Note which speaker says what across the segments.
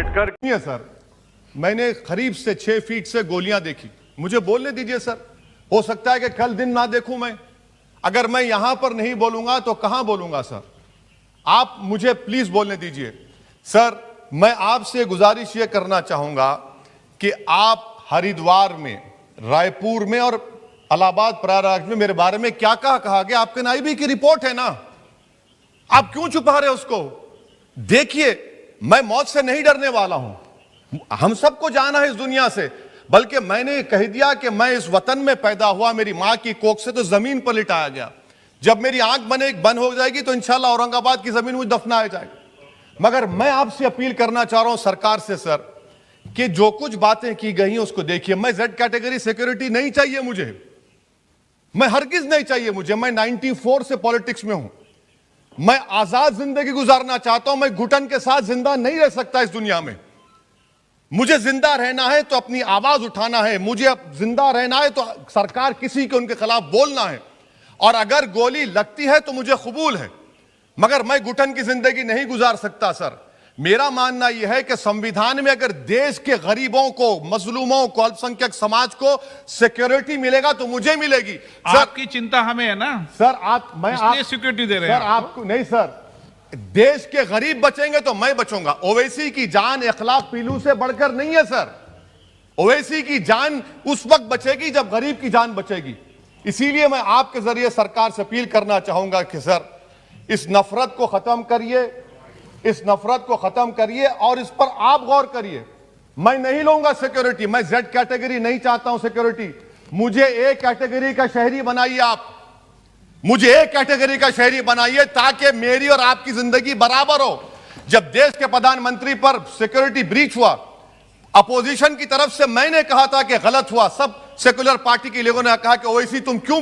Speaker 1: अंबेडकर।
Speaker 2: नहीं है सर, मैंने करीब से 6 फीट से गोलियां देखी। मुझे बोलने दीजिए सर, हो सकता है कि कल दिन ना देखूं मैं। अगर मैं यहां पर नहीं बोलूंगा तो कहां बोलूंगा सर? आप मुझे प्लीज बोलने दीजिए सर। मैं आपसे गुजारिश यह करना चाहूंगा कि आप हरिद्वार में, रायपुर में और इलाहाबाद प्रयागराज में मेरे बारे में क्या कहा गया? आपके नाईबी की रिपोर्ट है ना, आप क्यों छुपा रहे उसको? देखिए, मैं मौत से नहीं डरने वाला हूं, हम सबको जाना है इस दुनिया से। बल्कि मैंने कह दिया कि मैं इस वतन में पैदा हुआ, मेरी मां की कोख से तो जमीन पर लिटाया गया। जब मेरी आंख बंद हो जाएगी तो इंशाल्लाह औरंगाबाद की जमीन मुझे दफनाया जाएगा। मगर मैं आपसे अपील करना चाह रहा हूं सरकार से सर, कि जो कुछ बातें की गई हैं उसको देखिए। मैं जेड कैटेगरी सिक्योरिटी नहीं चाहिए मुझे, मैं हरगिज नहीं चाहिए मुझे। मैं 94 से पॉलिटिक्स में हूं। मैं आजाद जिंदगी गुजारना चाहता हूं। मैं घुटन के साथ जिंदा नहीं रह सकता इस दुनिया में। मुझे जिंदा रहना है तो अपनी आवाज उठाना है, मुझे जिंदा रहना है तो सरकार किसी के उनके खिलाफ बोलना है, और अगर गोली लगती है तो मुझे कबूल है, मगर मैं घुटन की जिंदगी नहीं गुजार सकता सर। मेरा मानना यह है कि संविधान में अगर देश के गरीबों को, मजलूमों को, अल्पसंख्यक समाज को सिक्योरिटी मिलेगा तो मुझे मिलेगी।
Speaker 3: आपकी चिंता हमें है ना
Speaker 2: सर,
Speaker 3: इसलिए सिक्योरिटी दे रहे हैं
Speaker 2: सर आपको नहीं सर। देश के गरीब बचेंगे तो मैं बचूंगा। ओवैसी की जान इखलाक पीलू से बढ़कर नहीं है सर। ओवैसी की जान उस वक्त बचेगी जब गरीब की जान बचेगी। इसीलिए मैं आपके जरिए सरकार से अपील करना चाहूंगा कि सर, इस नफरत को खत्म करिए, इस नफरत को खत्म करिए और इस पर आप गौर करिए। मैं नहीं लूंगा सिक्योरिटी, मैं जेड कैटेगरी नहीं चाहता हूं सिक्योरिटी। मुझे ए कैटेगरी का शहरी बनाइए आप, मुझे एक कैटेगरी का शहरी बनाइए ताकि मेरी और आपकी जिंदगी बराबर हो। जब देश के प्रधानमंत्री पर सिक्योरिटी ब्रीच हुआ, अपोजिशन की तरफ से मैंने कहा था कि गलत हुआ। सब सेकुलर पार्टी के लोगों ने कहा कि ओवैसी तुम क्यों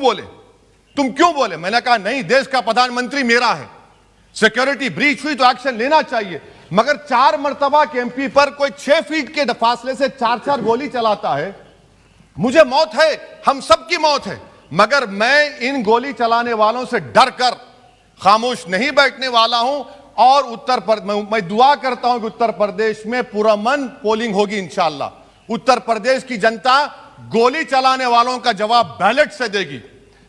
Speaker 2: बोले? मैंने कहा नहीं, देश का प्रधानमंत्री मेरा है, सिक्योरिटी ब्रीच हुई तो एक्शन लेना चाहिए। मगर 4 मर्तबा के एमपी पर कोई 6 फीट के फासले से 4 गोली चलाता है। मुझे मौत है, हम सबकी मौत है, मगर मैं इन गोली चलाने वालों से डर कर खामोश नहीं बैठने वाला हूं। और मैं दुआ करता हूं कि उत्तर प्रदेश में पुरअमन पोलिंग होगी इंशाअल्लाह। उत्तर प्रदेश की जनता गोली चलाने वालों का जवाब बैलेट से देगी,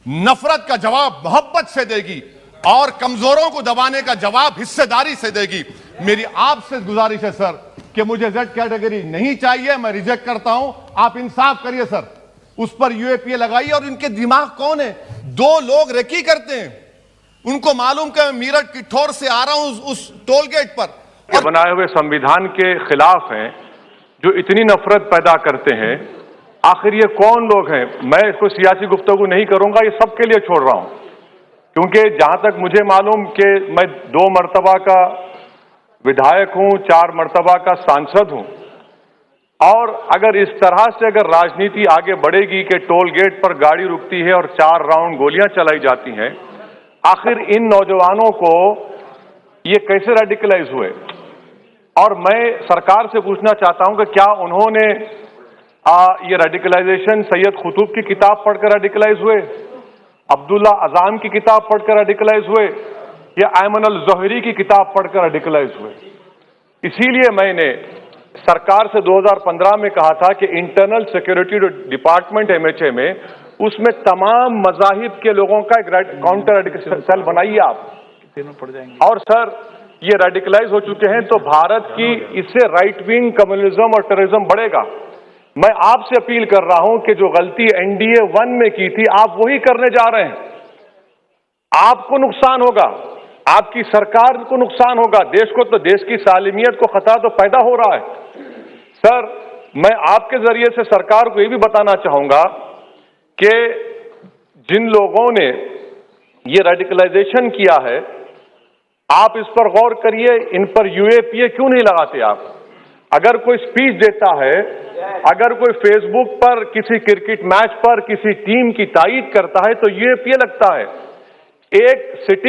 Speaker 2: नफरत का जवाब मोहब्बत से देगी, और कमजोरों को दबाने का जवाब हिस्सेदारी से देगी। मेरी आपसे गुजारिश है सर कि मुझे जेड कैटेगरी नहीं चाहिए, मैं रिजेक्ट करता हूं। आप इंसाफ करिए सर, उस पर यूएपीए लगाइए। और इनके दिमाग कौन है? 2 लोग रेकी करते हैं, उनको मालूम कि मैं मीरठ की ठोर से आ रहा हूं उस टोल गेट पर।
Speaker 1: बनाए हुए संविधान के खिलाफ हैं, जो इतनी नफरत पैदा करते हैं। आखिर ये कौन लोग हैं? मैं इसको सियासी गुफ्तगू नहीं करूंगा, ये सबके लिए छोड़ रहा हूं, क्योंकि जहां तक मुझे मालूम कि मैं 2 मर्तबा का विधायक हूं, 4 मर्तबा का सांसद हूं, और अगर इस तरह से अगर राजनीति आगे बढ़ेगी कि टोल गेट पर गाड़ी रुकती है और 4 राउंड गोलियां चलाई जाती हैं, आखिर इन नौजवानों को ये कैसे रेडिकलाइज हुए? और मैं सरकार से पूछना चाहता हूं कि क्या उन्होंने ये रेडिकलाइजेशन सैयद कुतुब की किताब पढ़कर रेडिकलाइज हुए, अब्दुल्ला अजाम की किताब पढ़कर रेडिकलाइज हुए, या अयमन अल ज़ोहरी की किताब पढ़कर रेडिकलाइज हुए? इसीलिए मैंने सरकार से 2015 में कहा था कि इंटरनल सिक्योरिटी डिपार्टमेंट एमएचए में, उसमें तमाम मजाहिब के लोगों का एक काउंटर रेडिकल सेल बनाइए आप। और सर, ये रेडिकलाइज हो चुके हैं तो भारत की इससे राइट विंग कम्युनिज्म और टेररिज्म बढ़ेगा। मैं आपसे अपील कर रहा हूं कि जो गलती एनडीए 1 में की थी, आप वही करने जा रहे हैं। आपको नुकसान होगा, आपकी सरकार को नुकसान होगा, देश को तो, देश की सालिमियत को खतरा तो पैदा हो रहा है। सर, मैं आपके जरिए से सरकार को यह भी बताना चाहूंगा कि जिन लोगों ने ये रेडिकलाइजेशन किया है, आप इस पर गौर करिए, इन पर यूएपीए क्यों नहीं लगाते आप? अगर कोई स्पीच देता है, अगर कोई फेसबुक पर किसी क्रिकेट मैच पर किसी टीम की तारीफ करता है तो यूएपीए लगता है। एक सिटिंग